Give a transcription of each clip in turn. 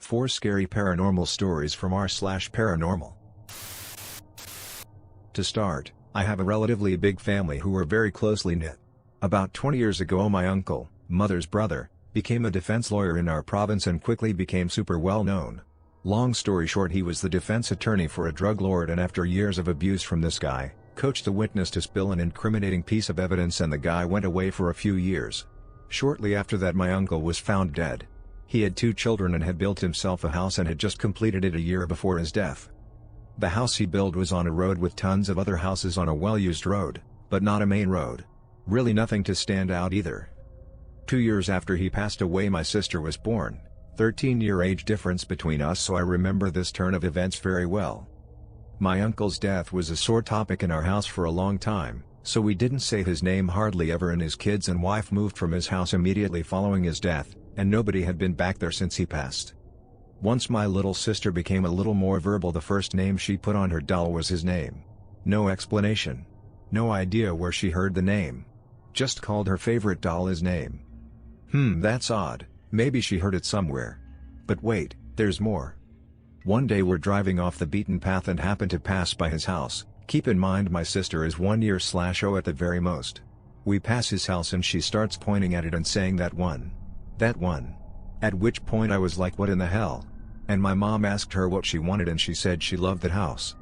4 scary paranormal stories from r/paranormal. To start, I have a relatively big family who are very closely knit. About 20 years ago, my uncle, mother's brother, became a defense lawyer in our province and quickly became super well known. Long story short, he was the defense attorney for a drug lord, and after years of abuse from this guy, coached a witness to spill an incriminating piece of evidence, and the guy went away for a few years. Shortly after that, my uncle was found dead. He had 2 children and had built himself a house and had just completed it a year before his death. The house he built was on a road with tons of other houses on a well-used road, but not a main road. Really nothing to stand out either. 2 years after he passed away, my sister was born. 13-year age difference between us, so I remember this turn of events very well. My uncle's death was a sore topic in our house for a long time, so we didn't say his name hardly ever, and his kids and wife moved from his house immediately following his death, and nobody had been back there since he passed. Once my little sister became a little more verbal, the first name she put on her doll was his name. No explanation. No idea where she heard the name. Just called her favorite doll his name. That's odd. Maybe she heard it somewhere. But wait, there's more. One day we're driving off the beaten path and happen to pass by his house. Keep in mind my sister is 1 year/0 at the very most. We pass his house and she starts pointing at it and saying, "That one. That one." At which point I was like, what in the hell? And my mom asked her what she wanted and she said she loved that house.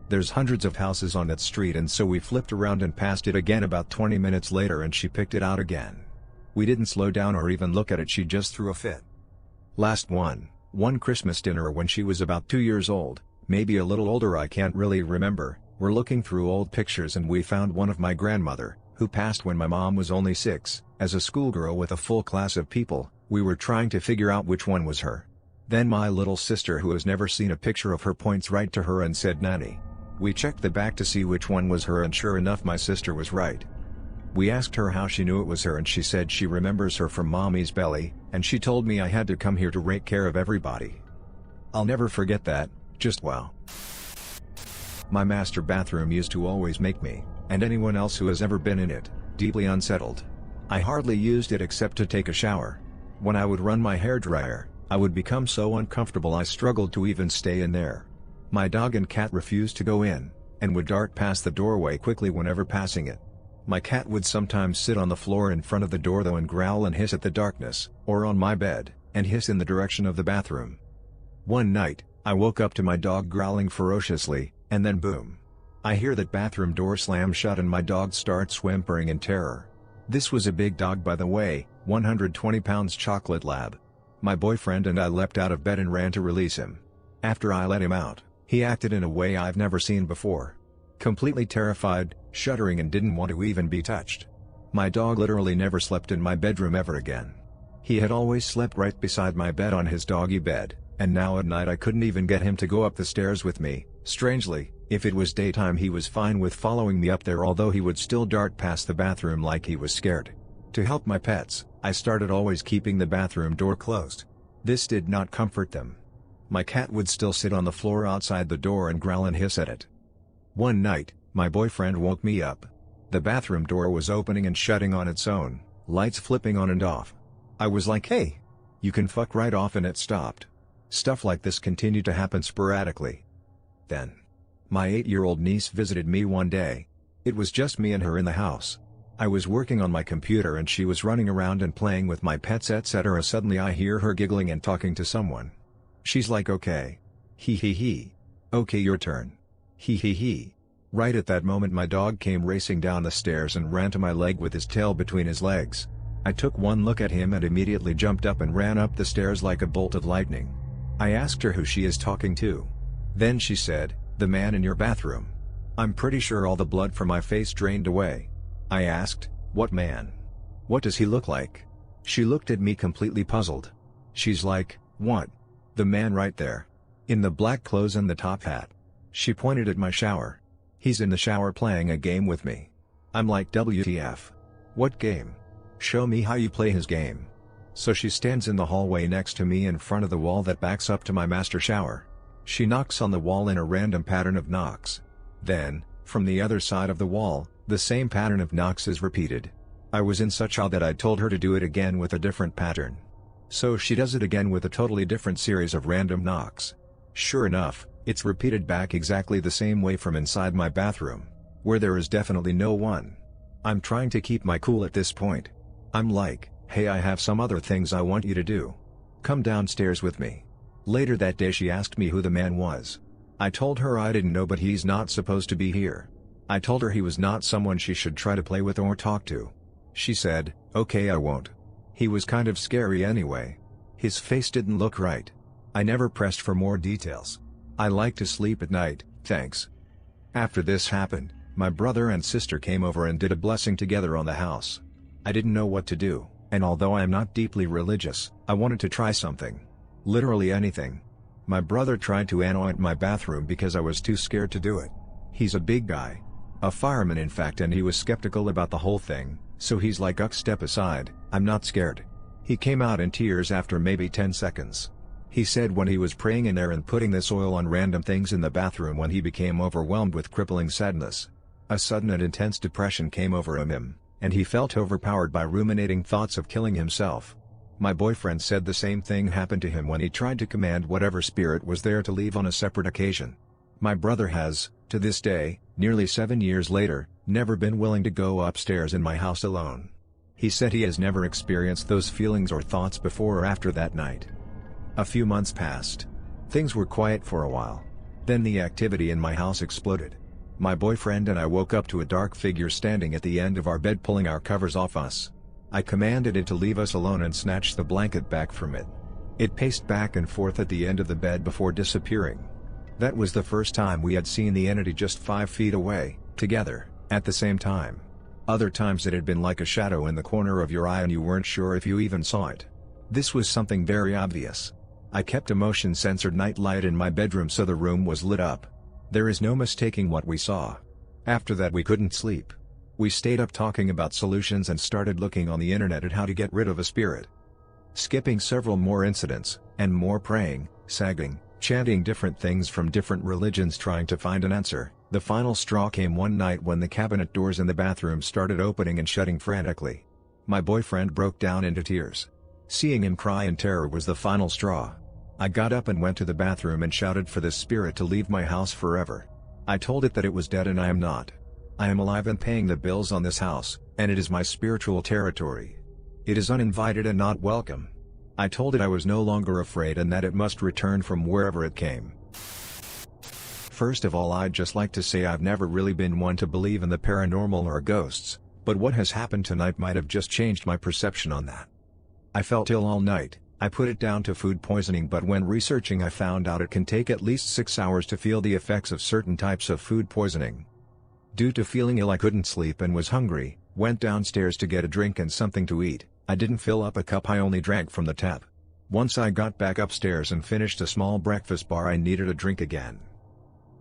There's hundreds of houses on that street, and so we flipped around and passed it again about 20 minutes later, and she picked it out again. We didn't slow down or even look at it, she just threw a fit. Last one Christmas dinner when she was about 2 years old, maybe a little older, I can't really remember. We're looking through old pictures and we found one of my grandmother, who passed when my mom was only 6, as a schoolgirl with a full class of people. We were trying to figure out which one was her. Then my little sister, who has never seen a picture of her, points right to her and said, "Nanny." We checked the back to see which one was her, and sure enough my sister was right. We asked her how she knew it was her, and she said she remembers her from mommy's belly, and she told me I had to come here to take care of everybody. I'll never forget that. Just wow. My master bathroom used to always make me, and anyone else who has ever been in it, deeply unsettled. I hardly used it except to take a shower. When I would run my hairdryer, I would become so uncomfortable I struggled to even stay in there. My dog and cat refused to go in, and would dart past the doorway quickly whenever passing it. My cat would sometimes sit on the floor in front of the door though and growl and hiss at the darkness, or on my bed, and hiss in the direction of the bathroom. One night, I woke up to my dog growling ferociously, and then boom. I hear that bathroom door slam shut and my dog starts whimpering in terror. This was a big dog, by the way, 120 pounds chocolate lab. My boyfriend and I leapt out of bed and ran to release him. After I let him out, he acted in a way I've never seen before. Completely terrified, shuddering, and didn't want to even be touched. My dog literally never slept in my bedroom ever again. He had always slept right beside my bed on his doggy bed, and now at night I couldn't even get him to go up the stairs with me. Strangely, if it was daytime he was fine with following me up there, although he would still dart past the bathroom like he was scared. To help my pets, I started always keeping the bathroom door closed. This did not comfort them. My cat would still sit on the floor outside the door and growl and hiss at it. One night, my boyfriend woke me up. The bathroom door was opening and shutting on its own, lights flipping on and off. I was like, "Hey, you can fuck right off," and it stopped. Stuff like this continued to happen sporadically. Then, my 8-year-old niece visited me one day. It was just me and her in the house. I was working on my computer and she was running around and playing with my pets, etc. Suddenly I hear her giggling and talking to someone. She's like, "Okay. Hee hee hee. Okay, your turn. Hee hee hee." Right at that moment my dog came racing down the stairs and ran to my leg with his tail between his legs. I took one look at him and immediately jumped up and ran up the stairs like a bolt of lightning. I asked her who she is talking to. Then she said, "The man in your bathroom." I'm pretty sure all the blood from my face drained away. I asked, "What man? What does he look like?" She looked at me completely puzzled. She's like, "What? The man right there. In the black clothes and the top hat." She pointed at my shower. "He's in the shower playing a game with me." I'm like, "WTF? What game? Show me how you play his game." So she stands in the hallway next to me in front of the wall that backs up to my master shower. She knocks on the wall in a random pattern of knocks. Then, from the other side of the wall, the same pattern of knocks is repeated. I was in such awe that I told her to do it again with a different pattern. So she does it again with a totally different series of random knocks. Sure enough, it's repeated back exactly the same way from inside my bathroom, where there is definitely no one. I'm trying to keep my cool at this point. I'm like, hey, I have some other things I want you to do. Come downstairs with me. Later that day she asked me who the man was. I told her I didn't know, but he's not supposed to be here. I told her he was not someone she should try to play with or talk to. She said, okay, I won't. He was kind of scary anyway. His face didn't look right. I never pressed for more details. I like to sleep at night, thanks. After this happened, my brother and sister came over and did a blessing together on the house. I didn't know what to do, and although I am not deeply religious, I wanted to try something. Literally anything. My brother tried to anoint my bathroom because I was too scared to do it. He's a big guy. A fireman in fact, and he was skeptical about the whole thing, so he's like, step aside, I'm not scared. He came out in tears after maybe 10 seconds. He said when he was praying in there and putting this oil on random things in the bathroom, when he became overwhelmed with crippling sadness. A sudden and intense depression came over him, and he felt overpowered by ruminating thoughts of killing himself. My boyfriend said the same thing happened to him when he tried to command whatever spirit was there to leave on a separate occasion. My brother has, to this day, nearly 7 years later, never been willing to go upstairs in my house alone. He said he has never experienced those feelings or thoughts before or after that night. A few months passed. Things were quiet for a while. Then the activity in my house exploded. My boyfriend and I woke up to a dark figure standing at the end of our bed pulling our covers off us. I commanded it to leave us alone and snatched the blanket back from it. It paced back and forth at the end of the bed before disappearing. That was the first time we had seen the entity just 5 feet away, together, at the same time. Other times it had been like a shadow in the corner of your eye and you weren't sure if you even saw it. This was something very obvious. I kept a motion-censored night light in my bedroom so the room was lit up. There is no mistaking what we saw. After that we couldn't sleep. We stayed up talking about solutions and started looking on the internet at how to get rid of a spirit. Skipping several more incidents, and more praying, sagging, chanting different things from different religions trying to find an answer, the final straw came one night when the cabinet doors in the bathroom started opening and shutting frantically. My boyfriend broke down into tears. Seeing him cry in terror was the final straw. I got up and went to the bathroom and shouted for this spirit to leave my house forever. I told it that it was dead and I am not. I am alive and paying the bills on this house, and it is my spiritual territory. It is uninvited and not welcome. I told it I was no longer afraid and that it must return from wherever it came. First of all, I'd just like to say I've never really been one to believe in the paranormal or ghosts, but what has happened tonight might have just changed my perception on that. I felt ill all night. I put it down to food poisoning, but when researching I found out it can take at least 6 hours to feel the effects of certain types of food poisoning. Due to feeling ill I couldn't sleep and was hungry, went downstairs to get a drink and something to eat. I didn't fill up a cup, I only drank from the tap. Once I got back upstairs and finished a small breakfast bar I needed a drink again.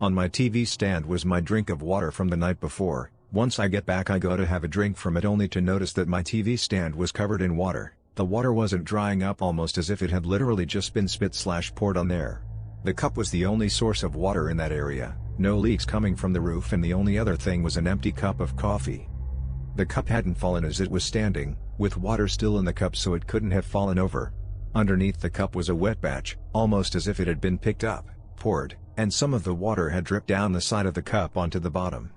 On my TV stand was my drink of water from the night before. Once I get back I go to have a drink from it only to notice that my TV stand was covered in water. The water wasn't drying up, almost as if it had literally just been spit/poured on there. The cup was the only source of water in that area, no leaks coming from the roof, and the only other thing was an empty cup of coffee. The cup hadn't fallen as it was standing, with water still in the cup, so it couldn't have fallen over. Underneath the cup was a wet patch, almost as if it had been picked up, poured, and some of the water had dripped down the side of the cup onto the bottom.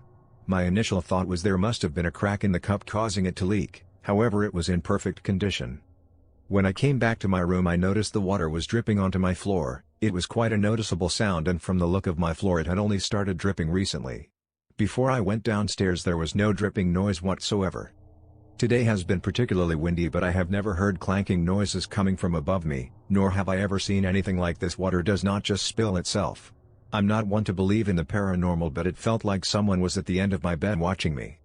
My initial thought was there must have been a crack in the cup causing it to leak, however it was in perfect condition. When I came back to my room I noticed the water was dripping onto my floor. It was quite a noticeable sound, and from the look of my floor it had only started dripping recently. Before I went downstairs there was no dripping noise whatsoever. Today has been particularly windy, but I have never heard clanking noises coming from above me, nor have I ever seen anything like this. Water does not just spill itself. I'm not one to believe in the paranormal, but it felt like someone was at the end of my bed watching me.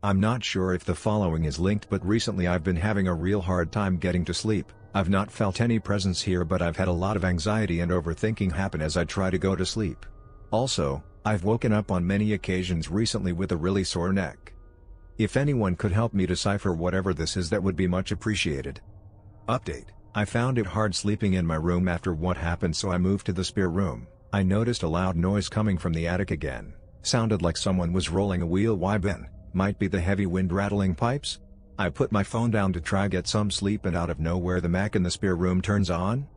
I'm not sure if the following is linked, but recently I've been having a real hard time getting to sleep. I've not felt any presence here, but I've had a lot of anxiety and overthinking happen as I try to go to sleep. Also, I've woken up on many occasions recently with a really sore neck. If anyone could help me decipher whatever this is, that would be much appreciated. Update: I found it hard sleeping in my room after what happened, so I moved to the spare room. I noticed a loud noise coming from the attic again. Sounded like someone was rolling a wheel. Why, Ben? Might be the heavy wind rattling pipes? I put my phone down to try get some sleep, and out of nowhere the Mac in the spare room turns on.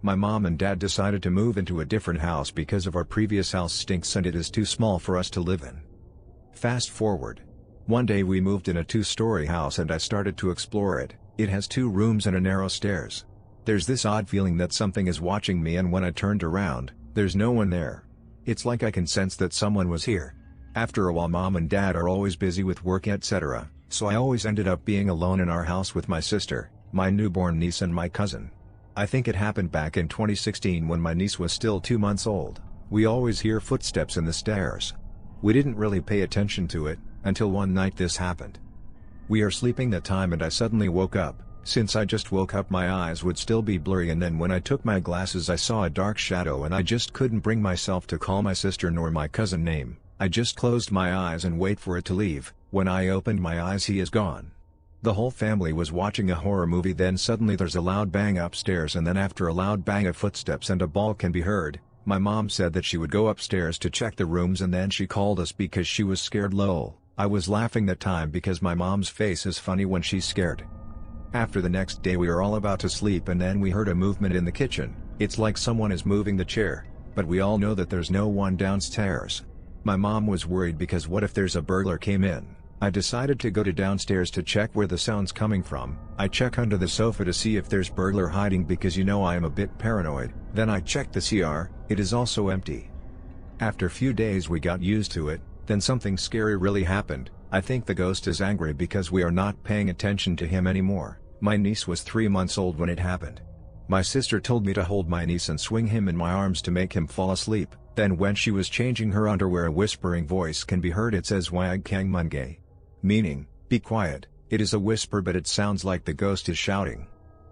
My mom and dad decided to move into a different house because of our previous house stinks and it is too small for us to live in. Fast forward. One day we moved in a 2-story house and I started to explore it. It has 2 rooms and a narrow stairs. There's this odd feeling that something is watching me, and when I turned around, there's no one there. It's like I can sense that someone was here. After a while, mom and dad are always busy with work etc., so I always ended up being alone in our house with my sister, my newborn niece and my cousin. I think it happened back in 2016 when my niece was still 2 months old. We always hear footsteps in the stairs. We didn't really pay attention to it, until one night this happened. We are sleeping that time and I suddenly woke up. Since I just woke up my eyes would still be blurry, and then when I took my glasses I saw a dark shadow and I just couldn't bring myself to call my sister nor my cousin name. I just closed my eyes and wait for it to leave. When I opened my eyes he is gone. The whole family was watching a horror movie, then suddenly there's a loud bang upstairs, and then after a loud bang of footsteps and a ball can be heard. My mom said that she would go upstairs to check the rooms and then she called us because she was scared. Lol. I was laughing that time because my mom's face is funny when she's scared. After the next day we were all about to sleep and then we heard a movement in the kitchen. It's like someone is moving the chair, but we all know that there's no one downstairs. My mom was worried because what if there's a burglar came in? I decided to go to downstairs to check where the sound's coming from. I check under the sofa to see if there's burglar hiding because you know I am a bit paranoid. Then I checked the CR, it is also empty. After few days we got used to it, then something scary really happened. I think the ghost is angry because we are not paying attention to him anymore. My niece was 3 months old when it happened. My sister told me to hold my niece and swing him in my arms to make him fall asleep. Then when she was changing her underwear a whispering voice can be heard. It says Wag Kang Munge. Meaning, be quiet. It is a whisper but it sounds like the ghost is shouting.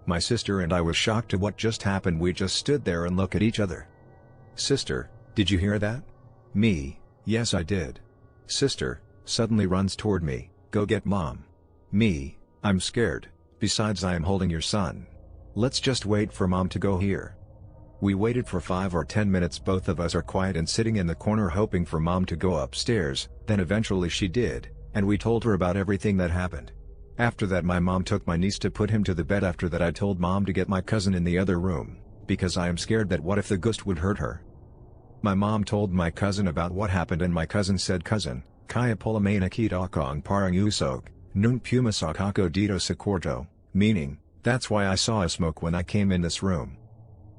My sister and I was shocked at what just happened. We just stood there and looked at each other. Sister, did you hear that? Me, yes I did. Sister, suddenly runs toward me, go get mom. Me, I'm scared, besides I am holding your son. Let's just wait for mom to go here. We waited for 5 or 10 minutes. Both of us are quiet and sitting in the corner hoping for mom to go upstairs. Then eventually she did, and we told her about everything that happened. After that my mom took my niece to put him to the bed. After that I told mom to get my cousin in the other room, because I am scared that what if the ghost would hurt her. My mom told my cousin about what happened and my cousin said, cousin, kaya polamena kitakong parang usog, nun pumasakako dito sa kwarto, meaning, that's why I saw a smoke when I came in this room.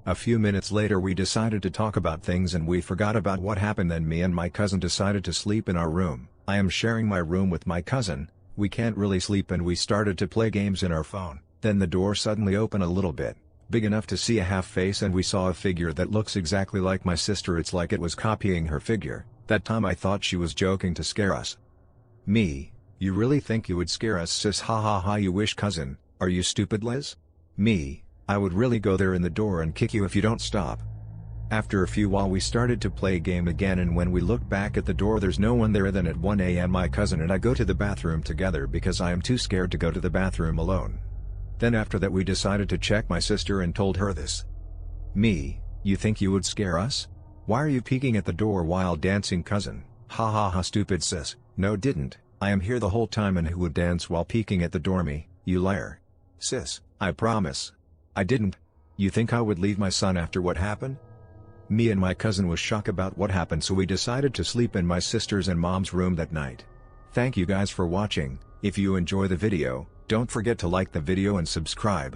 A few minutes later we decided to talk about things and we forgot about what happened. Then me and my cousin decided to sleep in our room. I am sharing my room with my cousin. We can't really sleep and we started to play games in our phone. Then the door suddenly opened a little bit, big enough to see a half face, and we saw a figure that looks exactly like my sister. It's like it was copying her figure. That time I thought she was joking to scare us. Me, you really think you would scare us, sis? Ha ha ha, you wish, cousin. Are you stupid, Liz? Me, I would really go there in the door and kick you if you don't stop. After a few while we started to play game again, and when we looked back at the door there's no one there. Then at 1 a.m. my cousin and I go to the bathroom together because I am too scared to go to the bathroom alone. Then after that we decided to check my sister and told her this. Me, you think you would scare us? Why are you peeking at the door while dancing, cousin? Ha ha ha, stupid sis. No, didn't. I am here the whole time, and who would dance while peeking at the door? Me, you liar. Sis, I promise. I didn't. You think I would leave my son after what happened? Me and my cousin was shocked about what happened, so we decided to sleep in my sister's and mom's room that night. Thank you guys for watching. If you enjoy the video, don't forget to like the video and subscribe.